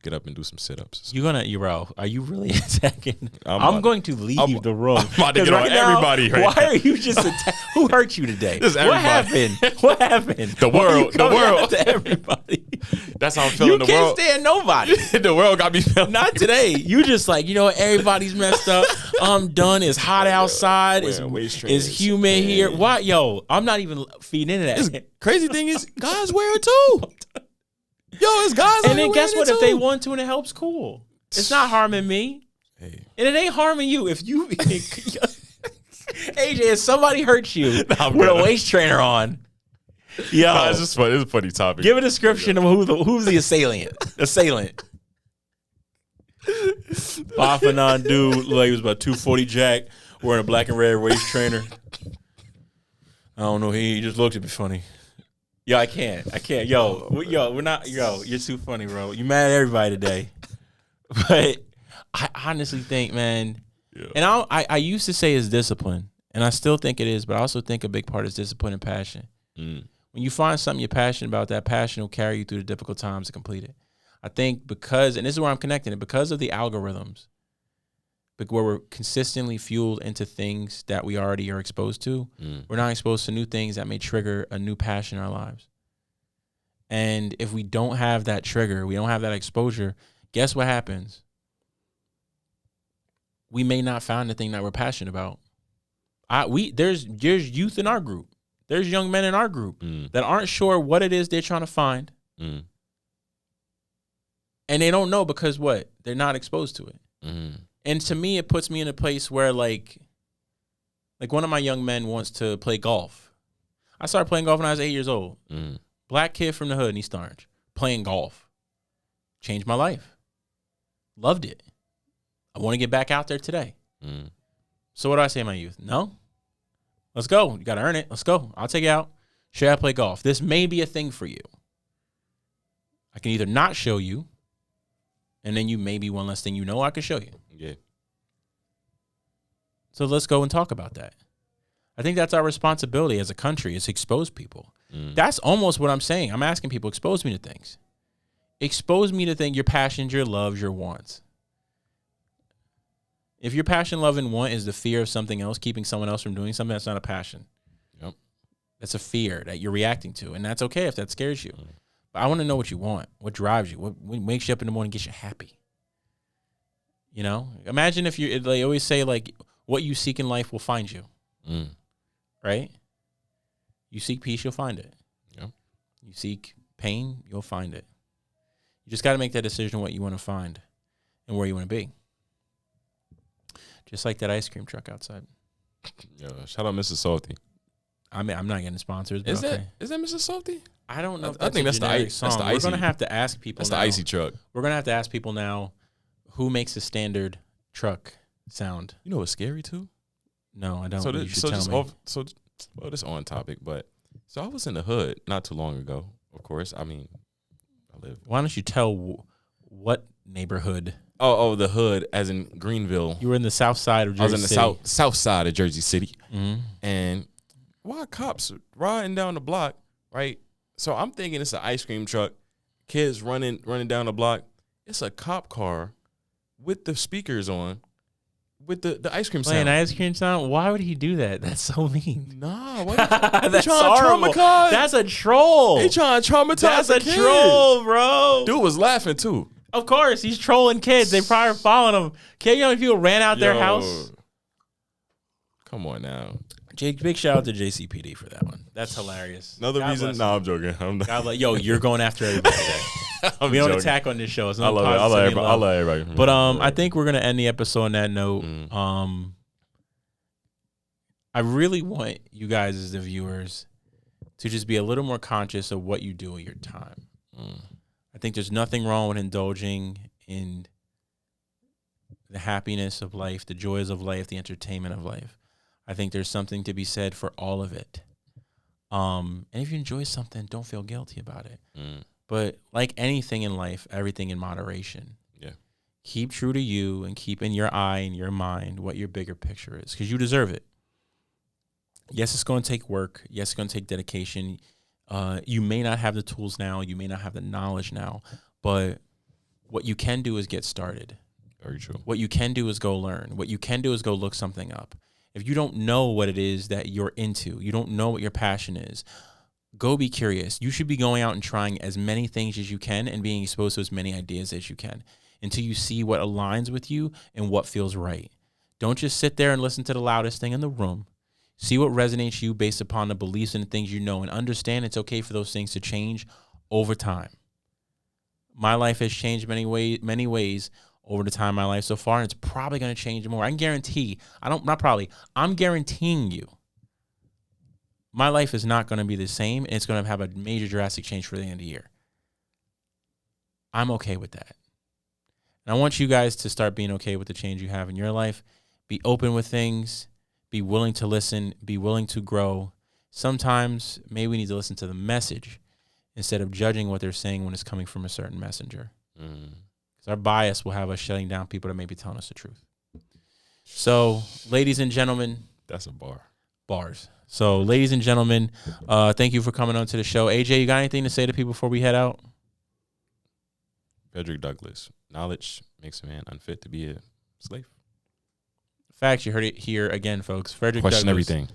get up and do some sit-ups. Are you really attacking? I'm going to leave the room. I'm about to get on everybody right Why are you just attacking? Who hurt you today? What happened? The world. To everybody. That's how I'm feeling. You can't stand nobody. The world got me feeling. Not today. You just like, everybody's messed up. I'm done. It's hot outside. It's humid here. Why? I'm not even feeding into that. Crazy thing is, guys wear it too. It's guys. And then guess what? If they want to and it helps, cool. It's not harming me. Hey. And it ain't harming you. If you, AJ, if somebody hurts you with a waist trainer on, it's just funny. It's a funny topic. Give a description of who's the assailant. Bafanon dude, like he was about 240 jack, wearing a black and red waist trainer. I don't know. He just looked at me funny. I can't. We're not. You're too funny, bro. You mad at everybody today. But I honestly think, man, and I used to say it's discipline, and I still think it is, but I also think a big part is discipline and passion. When you find something you're passionate about, that passion will carry you through the difficult times to complete it. I think because, and this is where I'm connecting it, because of the algorithms, where we're consistently fueled into things that we already are exposed to, we're not exposed to new things that may trigger a new passion in our lives. And if we don't have that trigger, we don't have that exposure, guess what happens? We may not find the thing that we're passionate about. There's youth in our group. There's young men in our group that aren't sure what it is they're trying to find. And they don't know because what? They're not exposed to it. And to me, it puts me in a place where like one of my young men wants to play golf. I started playing golf when I was 8 years old. Black kid from the hood in East Orange, playing golf. Changed my life. Loved it. I want to get back out there today. So what do I say in my youth? No. Let's go. You got to earn it. Let's go. I'll take you out. Show you how to play golf. This may be a thing for you. I can either not show you, and then you may be one less thing I can show you. Yeah. So let's go and talk about that. I think that's our responsibility as a country, is expose people. That's almost what I'm saying. I'm asking people, expose me to things. Expose me to things, your passions, your loves, your wants. If your passion, love, and want is the fear of something else, keeping someone else from doing something, that's not a passion. Yep. That's a fear that you're reacting to, and that's okay if that scares you. But I want to know what you want, what drives you, what wakes you up in the morning, gets you happy. You know, imagine if they always say, like, what you seek in life will find you. Right? You seek peace, you'll find it. Yep. You seek pain, you'll find it. You just got to make that decision what you want to find and where you want to be. Just like that ice cream truck outside. Yo, shout out Mrs. Salty. I mean, I'm not getting sponsors. But Is that Mrs. Salty? I don't know. I think that's the icy. We're gonna have to ask people. That's now. the icy truck. We're gonna have to ask people now, who makes a standard truck sound? You know what's scary too? No, I don't. So You should tell me. Well, this on topic, but so I was in the hood not too long ago. Of course, I mean, I live. Why don't you tell what neighborhood? Oh, the hood, as in Greenville. You were in the south side of Jersey City. I was in the south side of Jersey City, Mm-hmm. and why cops riding down the block, right? So I'm thinking it's an ice cream truck, kids running down the block. It's a cop car with the speakers on, with the ice cream Playing sound. ice cream sound? Why would he do that? That's so mean. Nah, what? That's horrible. That's a troll. They trying to traumatize That's the a kid. troll, bro. Dude was laughing too. Of course, he's trolling kids. They probably following him. Can't you know if people ran out their house? Come on now. Jake, big shout out to JCPD for that one. That's hilarious. Another God reason? bless No, him. I'm joking. I'm not. God bless, yo, you're going after everybody today. I'm We don't joking. attack on this show. It's I not love it. I love everybody. But I think we're gonna end the episode on that note. I really want you guys as the viewers to just be a little more conscious of what you do with your time. I think there's nothing wrong with indulging in the happiness of life, the joys of life, the entertainment of life. I think there's something to be said for all of it. And if you enjoy something, don't feel guilty about it. But like anything in life, everything in moderation. Yeah. Keep true to you and keep in your eye and your mind what your bigger picture is, because you deserve it. Yes, it's going to take work. Yes, it's going to take dedication. You may not have the tools now. You may not have the knowledge now. But what you can do is get started. Very true. What you can do is go learn. What you can do is go look something up. If you don't know what it is that you're into, you don't know what your passion is, go be curious. You should be going out and trying as many things as you can and being exposed to as many ideas as you can until you see what aligns with you and what feels right. Don't just sit there and listen to the loudest thing in the room. See what resonates you based upon the beliefs and the things you know, and understand it's okay for those things to change over time. My life has changed many ways over the time of my life so far, and it's probably going to change more. I can guarantee, I'm guaranteeing you, my life is not going to be the same, and it's going to have a major drastic change for the end of the year. I'm okay with that. And I want you guys to start being okay with the change you have in your life. Be open with things. Be willing to listen. Be willing to grow. Sometimes maybe we need to listen to the message instead of judging what they're saying when it's coming from a certain messenger. Because our bias will have us shutting down people that may be telling us the truth. So, ladies and gentlemen. That's a bar. Bars. So, ladies and gentlemen, thank you for coming on to the show. AJ, you got anything to say to people before we head out? Frederick Douglass. Knowledge makes a man unfit to be a slave. Facts, you heard it here again, folks. Frederick Question Douglass. everything.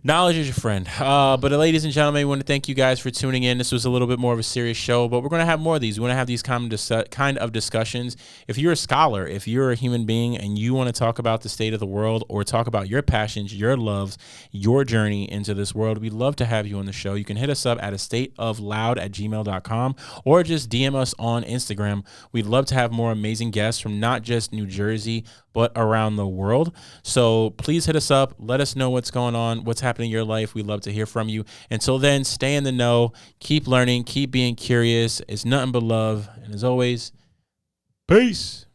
Knowledge is your friend. But ladies and gentlemen, we want to thank you guys for tuning in. This was a little bit more of a serious show, but we're going to have more of these. We want to have these kind of discussions. If you're a scholar, if you're a human being and you want to talk about the state of the world or talk about your passions, your loves, your journey into this world, we'd love to have you on the show. You can hit us up at astateofloud@gmail.com or just DM us on Instagram. We'd love to have more amazing guests from not just New Jersey, but around the world. So please hit us up. Let us know what's going on, what's happening in your life. We'd love to hear from you. Until then, stay in the know. Keep learning. Keep being curious. It's nothing but love. And as always, peace.